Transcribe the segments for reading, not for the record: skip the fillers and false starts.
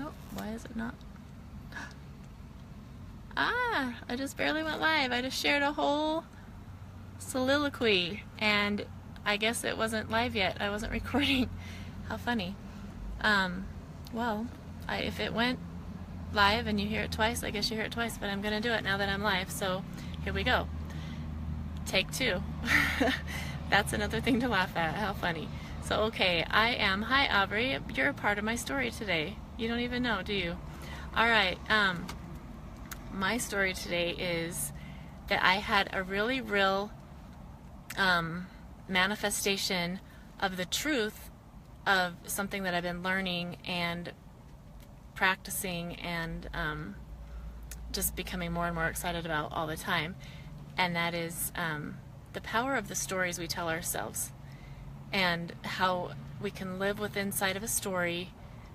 Oh, why is it not? Ah, I just barely went live. I just shared a whole soliloquy, and I guess it wasn't live yet. I wasn't recording. How funny. Um, well, if it went live and you hear it twice, I guess you hear it twice, but I'm going to do it now that I'm live, so here we go. Take two. That's another thing to laugh at. How funny. So, okay, hi Aubrey, you're a part of my story today. You don't even know, do you? All right, my story today is that I had a really real manifestation of the truth of something that I've been learning and practicing and just becoming more and more excited about all the time. And that is the power of the stories we tell ourselves, and how we can live with inside of a story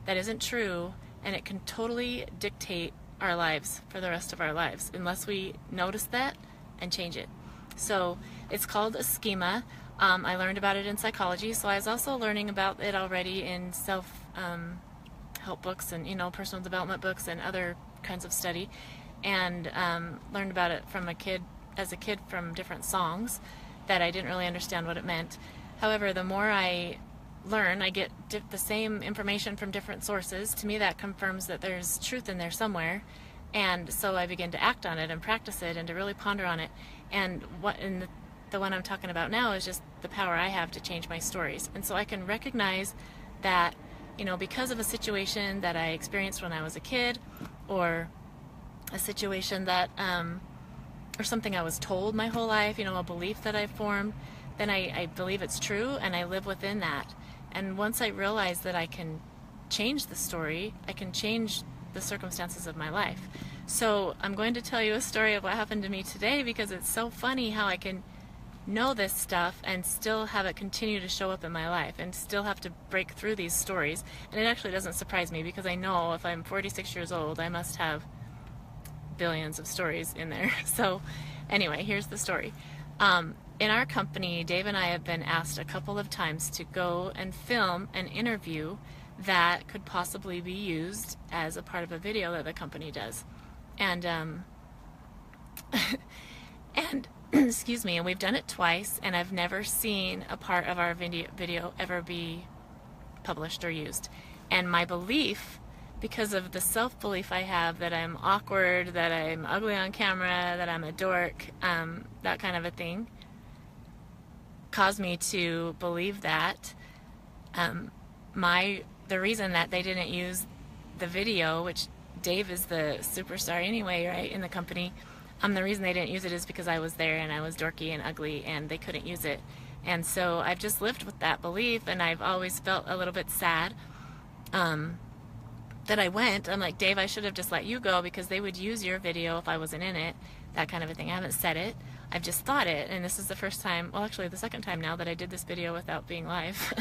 that isn't true, and it can totally dictate our lives for the rest of our lives unless we notice that and change it. So it's called a schema. I learned about it in psychology, so I was also learning about it already in self-help books and personal development books and other kinds of study, and learned about it as a kid from different songs that I didn't really understand what it meant. However, the more I learn, I get the same information from different sources. To me, that confirms that there's truth in there somewhere, and so I begin to act on it and practice it and to really ponder on it. And the one I'm talking about now is just the power I have to change my stories. And so I can recognize that, because of a situation that I experienced when I was a kid, or a situation that or something I was told my whole life, a belief that I formed, then I believe it's true and I live within that. And once I realize that I can change the story, I can change the circumstances of my life. So I'm going to tell you a story of what happened to me today, because it's so funny how I can know this stuff and still have it continue to show up in my life and still have to break through these stories. And it actually doesn't surprise me, because I know if I'm 46 years old, I must have billions of stories in there. So anyway, here's the story. In our company, Dave and I have been asked a couple of times to go and film an interview that could possibly be used as a part of a video that the company does. And and excuse me, and we've done it twice, and I've never seen a part of our video ever be published or used. And my belief, because of the self-belief I have that I'm awkward, that I'm ugly on camera, that I'm a dork, that kind of a thing, caused me to believe that the reason that they didn't use the video, which Dave is the superstar anyway, right, in the company, the reason they didn't use it is because I was there and I was dorky and ugly and they couldn't use it. And so I've just lived with that belief, and I've always felt a little bit sad that I went. I'm like, Dave, I should have just let you go, because they would use your video if I wasn't in it, that kind of a thing. I haven't said it, I've just thought it, and this is the first time, well actually the second time now that I did this video without being live.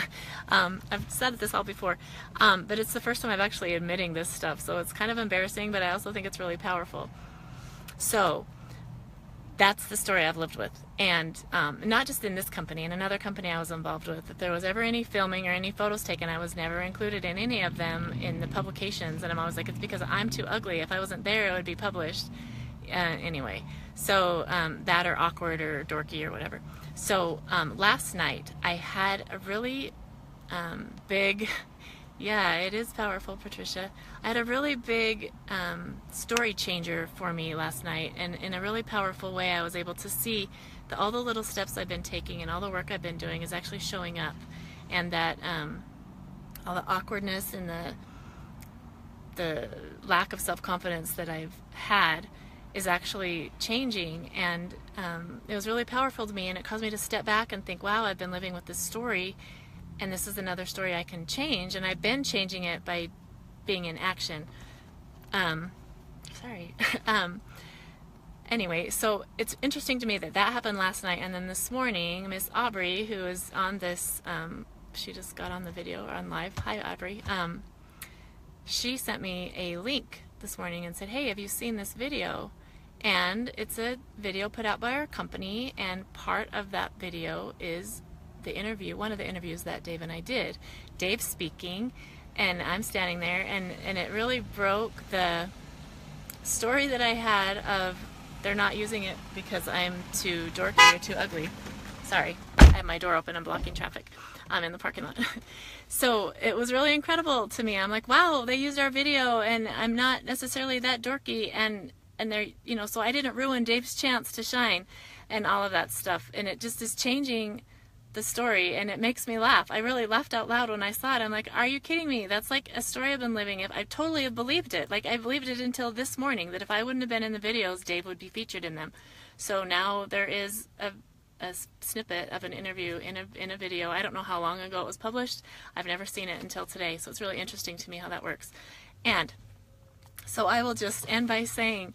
I've said this all before, but it's the first time I've actually admitting this stuff, so it's kind of embarrassing, but I also think it's really powerful. So that's the story I've lived with. And not just in this company, in another company I was involved with, if there was ever any filming or any photos taken, I was never included in any of them in the publications. And I'm always like, it's because I'm too ugly. If I wasn't there, it would be published. Anyway, so that, or awkward or dorky or whatever. So last night I had a really big, yeah, it is powerful, Patricia. I had a really big story changer for me last night, and in a really powerful way I was able to see that all the little steps I've been taking and all the work I've been doing is actually showing up, and that all the awkwardness and the lack of self-confidence that I've had is actually changing. And it was really powerful to me, and it caused me to step back and think, wow, I've been living with this story, and this is another story I can change, and I've been changing it by being in action. Sorry. Anyway, so it's interesting to me that happened last night, and then this morning, Miss Aubrey, who is on this, she just got on the video on live. Hi, Aubrey. She sent me a link this morning and said, hey, have you seen this video? And it's a video put out by our company, and part of that video is the interview, one of the interviews that Dave and I did. Dave speaking, And I'm standing there, and it really broke the story that I had of they're not using it because I'm too dorky or too ugly. Sorry, I have my door open. I'm blocking traffic. I'm in the parking lot. So it was really incredible to me. I'm like, wow, they used our video, and I'm not necessarily that dorky, and they're, you know, so I didn't ruin Dave's chance to shine, and all of that stuff. And it just is changing the story, and it makes me laugh. I really laughed out loud when I saw it. I'm like, are you kidding me? That's like a story I've been living. If I totally have believed it. Like, I believed it until this morning, that if I wouldn't have been in the videos, Dave would be featured in them. So now there is a snippet of an interview in a video. I don't know how long ago it was published. I've never seen it until today, so it's really interesting to me how that works. And so I will just end by saying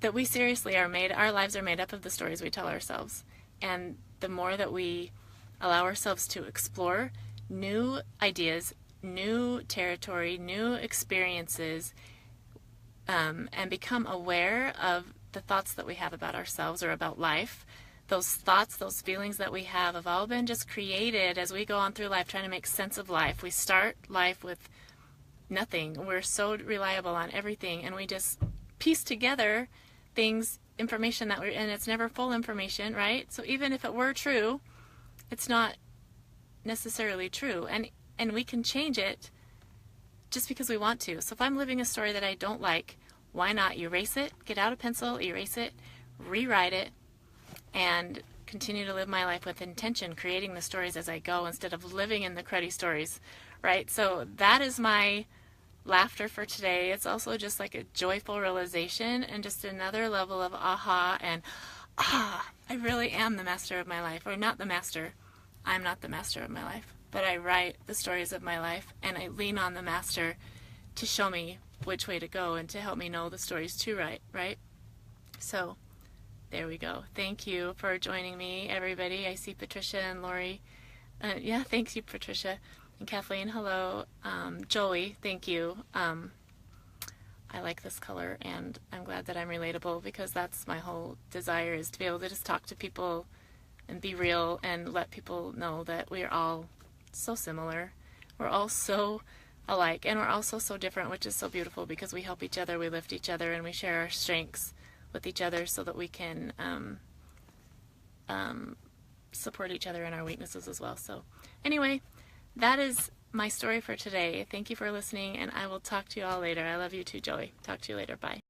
that we seriously are made, our lives are made up of the stories we tell ourselves. And the more that we allow ourselves to explore new ideas, new territory, new experiences, and become aware of the thoughts that we have about ourselves or about life, those thoughts, those feelings that we have all been just created as we go on through life trying to make sense of life. We start life with nothing. We're so reliable on everything, and we just piece together things, information that and it's never full information, right? So even if it were true, it's not necessarily true, and we can change it just because we want to. So if I'm living a story that I don't like, why not erase it, get out a pencil, erase it, rewrite it, and continue to live my life with intention, creating the stories as I go instead of living in the cruddy stories, right? So that is my laughter for today. It's also just like a joyful realization and just another level of aha and I really am the master of my life. Or not the master. I'm not the master of my life. But I write the stories of my life, and I lean on the master to show me which way to go and to help me know the stories to write, right? So there we go. Thank you for joining me, everybody. I see Patricia and Lori. Yeah, thanks you, Patricia. And Kathleen, hello. Joey, thank you. I like this color, and I'm glad that I'm relatable, because that's my whole desire, is to be able to just talk to people and be real and let people know that we're all so similar. We're all so alike, and we're also so different, which is so beautiful, because we help each other, we lift each other, and we share our strengths with each other so that we can support each other in our weaknesses as well. So anyway, that is my story for today. Thank you for listening, and I will talk to you all later. I love you too, Joey. Talk to you later. Bye.